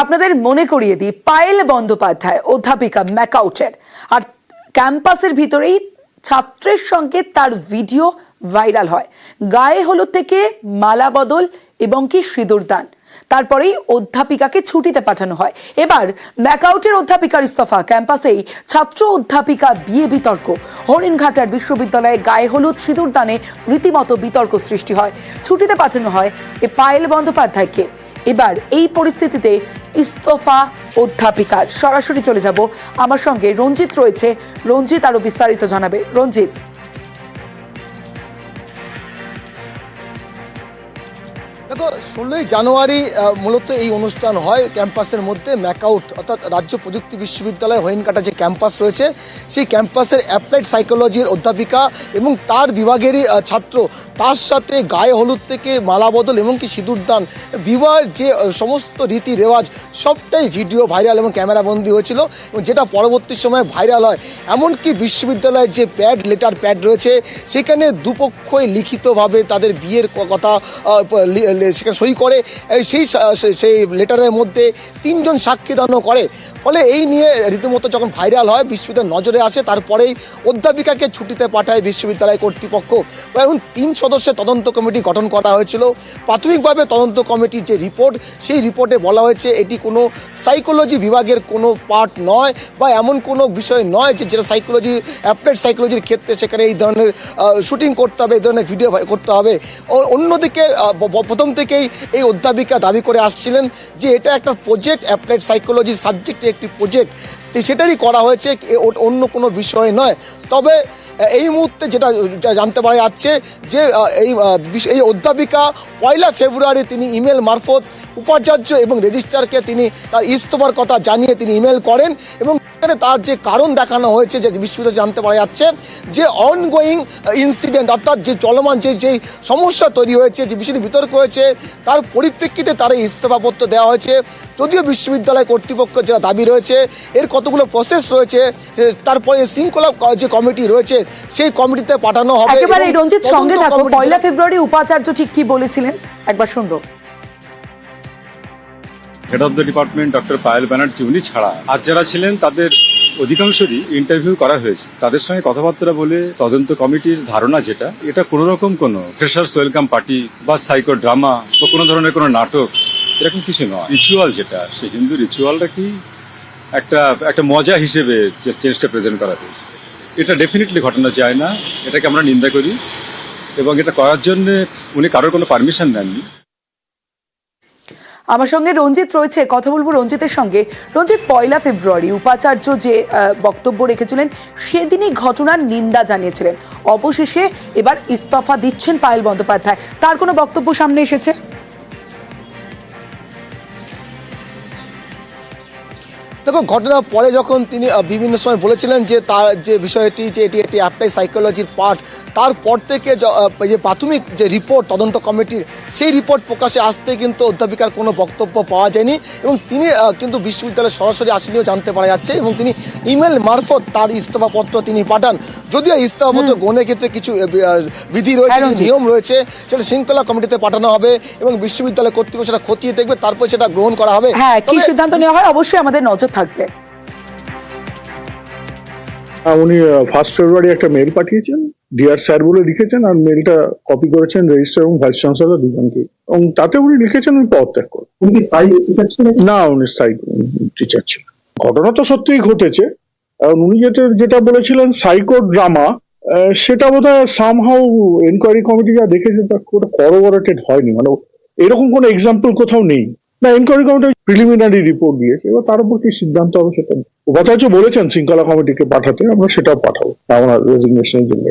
আপনাদের মনে করিয়ে দিই, পায়েল বন্দ্যোপাধ্যায় অধ্যাপিকা ম্যাকআউটের, আর ক্যাম্পাসের ভিতরেই ছাত্রের সঙ্গে তার ভিডিও ভাইরাল হয়। গায়ে হলুদ থেকে মালা বদল এবং কি সিঁদুর দান, তারপরেই অধ্যাপিকাকে ছুটিতে পাঠানো হয়। এবার ম্যাকআউটের অধ্যাপিকার ইস্তফা, ক্যাম্পাসেই ছাত্র অধ্যাপিকা বিয়ে বিতর্ক। হরিণঘাটার বিশ্ববিদ্যালয়ে গায়ে হলুদ সিঁদুর দানে রীতিমতো বিতর্ক সৃষ্টি হয়। ছুটিতে পাঠানো হয় এ পায়েল বন্দ্যোপাধ্যায়কে। এবার এই পরিস্থিতিতে ইস্তফা অধ্যাপিকার। সরাসরি চলে যাব, আমার সঙ্গে রঞ্জিত রয়েছে। রঞ্জিত আরো বিস্তারিত জানাবে। রঞ্জিত, দেখো, 16ই জানুয়ারি মূলত এই অনুষ্ঠান হয় ক্যাম্পাসের মধ্যে। ম্যাকআউট অর্থাৎ রাজ্য প্রযুক্তি বিশ্ববিদ্যালয় হরিণঘাটা যে ক্যাম্পাস রয়েছে, সেই ক্যাম্পাসের অ্যাপ্লাইড সাইকোলজির অধ্যাপিকা এবং তার বিভাগেরই ছাত্র, তার সাথে গায়ে হলুদ থেকে মালা বদল এবং কি সিঁদুর দান, বিবাহের যে সমস্ত রীতি রেওয়াজ সবটাই ভিডিও ভাইরাল এবং ক্যামেরাবন্দি হয়েছিল, এবং যেটা পরবর্তী সময়ে ভাইরাল হয়। এমনকি বিশ্ববিদ্যালয়ের যে লেটার প্যাড রয়েছে, সেখানে দুপক্ষই লিখিতভাবে তাদের বিয়ের কথা সেখানে সই করে। সেই লেটারের মধ্যে 3 জন সাক্ষী দানও করে। ফলে এই নিয়ে রীতিমতো যখন ভাইরাল হয়, বিশ্ববিদ্যালয় নজরে আসে, তারপরেই অধ্যাপিকাকে ছুটিতে পাঠায় বিশ্ববিদ্যালয় কর্তৃপক্ষ। এবং 3 সদস্যের তদন্ত কমিটি গঠন করা হয়েছিল। প্রাথমিকভাবে তদন্ত কমিটির যে রিপোর্ট, সেই রিপোর্টে বলা হয়েছে এটি কোনো সাইকোলজি বিভাগের কোনো পার্ট নয়, বা এমন কোনো বিষয় নয় যেটা সাইকোলজি, অ্যাপ্লাইড সাইকোলজির ক্ষেত্রে সেখানে এই ধরনের শুটিং করতে হবে, এই ধরনের ভিডিও করতে হবে। অন্যদিকে প্রথম থেকেই এই অধ্যাপিকা দাবি করে আসছিলেন যে এটা একটা প্রজেক্ট, অ্যাপ্লাইড সাইকোলজি সাবজেক্টের একটি প্রজেক্ট, সেটারই করা হয়েছে, অন্য কোনো বিষয় নয়। তবে এই মুহূর্তে যেটা জানতে পারা যাচ্ছে যে এই অধ্যাপিকা 1 ফেব্রুয়ারি তিনি ইমেল মারফত উপাচার্য এবং রেজিস্ট্রারকে তিনি তার ইস্তফার কথা জানিয়ে তিনি ইমেল করেন, এবং তার যে কারণ দেখানো হয়েছে, যে বিশ্ববিদ্যালয়ে জানতে পারা যাচ্ছে যে অনগোয়িং ইনসিডেন্ট, অর্থাৎ যে চলমান যে সমস্যা তৈরি হয়েছে, যে বিষয়টি বিতর্ক হয়েছে, তার পরিপ্রেক্ষিতে তার এই ইস্তফাপত্র দেওয়া হয়েছে। যদিও বিশ্ববিদ্যালয় কর্তৃপক্ষ যেটা দাবি রয়েছে, এর কতগুলো প্রসেস রয়েছে, তারপরে শৃঙ্খলা যে কমিটি রয়েছে সেই কমিটিতে পাঠানো হবে। একেবারে রঞ্জিত সঙ্গে থাকো। 1 ফেব্রুয়ারি উপাচার্য ঠিক কি বলেছিলেন একবার শুনবো। Head of the department doctor Payel Banerjee উনি ছাড়া আর যারা ছিলেন তাদের অধিকাংশরই ইন্টারভিউ করা হয়েছে। তাদের সঙ্গে কথাবার্তা বলে তদন্ত কমিটির ধারণা যেটা, এটা কোনো রকম কোনো ফ্রেশার্স ওয়েলকাম পার্টি বা সাইকো ড্রামা বা কোনো ধরনের কোনো নাটক, এরকম কিছু নয়। রিচুয়াল যেটা, সে হিন্দু রিচুয়ালটা কি একটা মজা হিসেবে যে চেঞ্জটা প্রেজেন্ট করা হয়েছে, এটা ডেফিনেটলি ঘটানো যায় না। এটাকে আমরা নিন্দা করি, এবং এটা করার জন্য উনি কারোর কোনো পারমিশন নেননি। আমার সঙ্গে রঞ্জিত রয়েছে, কথা বলবো রঞ্জিতের সঙ্গে। রঞ্জিত, 1 ফেব্রুয়ারি উপাচার্য যে বক্তব্য রেখেছিলেন, সেদিনই ঘটনার নিন্দা জানিয়েছিলেন। অবশেষে এবার ইস্তফা দিচ্ছেন পায়েল বন্দ্যোপাধ্যায়, তার কোনো বক্তব্য সামনে এসেছে? দেখো, ঘটনার পরে যখন তিনি বিভিন্ন সময় বলেছিলেন যে তার যে বিষয়টি, যে এটি একটি অ্যাপ্লাইড সাইকোলজির পার্ট, তারপর থেকে যে প্রাথমিক যে রিপোর্ট তদন্ত কমিটির, সেই রিপোর্ট প্রকাশে আসতে কিন্তু অধ্যাপিকার কোনো বক্তব্য পাওয়া যায়নি, এবং তিনি কিন্তু বিশ্ববিদ্যালয়ে সরাসরি আসেনিও জানতে পারা যাচ্ছে, এবং তিনি ইমেল মারফত তার ইস্তফাপত্র তিনি পাঠান। যদিও ইস্তফাপত্র গ্রহণের ক্ষেত্রে কিছু বিধি রয়েছে, নিয়ম রয়েছে, সেটা শৃঙ্খলা কমিটিতে পাঠানো হবে এবং বিশ্ববিদ্যালয় কর্তৃপক্ষ সেটা খতিয়ে দেখবে, তারপর সেটা গ্রহণ করা হবে। হ্যাঁ, কি সিদ্ধান্ত নেওয়া হয় অবশ্যই আমাদের নজর থাকবে। উনি 1 ফেব্রুয়ারি একটা মেল পাঠিয়েছেন, ডিয়ার স্যার বলে লিখেছেন, আর মেলটা কপি করেছেন রেজিস্ট্রার এবং ভাইস চ্যান্সেলর দুজনকে, এবং তাতে উনি লিখেছেন উনি পদত্যাগ করেন। উনি কি স্থায়ী টিচার ছিলেন? না, উনি স্থায়ী টিচার ছিলেন। ঘটনা তো সত্যিই ঘটেছে। উনি যেটা বলেছিলেন সাইকো ড্রামা, সেটা বোধহয় সামহাউ এনকোয়ারি কমিটি যা দেখেছে তা খুব করোবরেটেড হয়নি, মানে এরকম কোনো এক্সাম্পল কোথাও নেই। না, এনকোয়ারি কমিটি প্রিলিমিনারি রিপোর্ট দিয়েছে, এবার তার উপর কি সিদ্ধান্ত হবে সেটা উপাচার্য বলেছেন শৃঙ্খলা কমিটিকে পাঠাতে, আমরা সেটাও পাঠাবো, আমরা রেজিগনেশনের জন্য।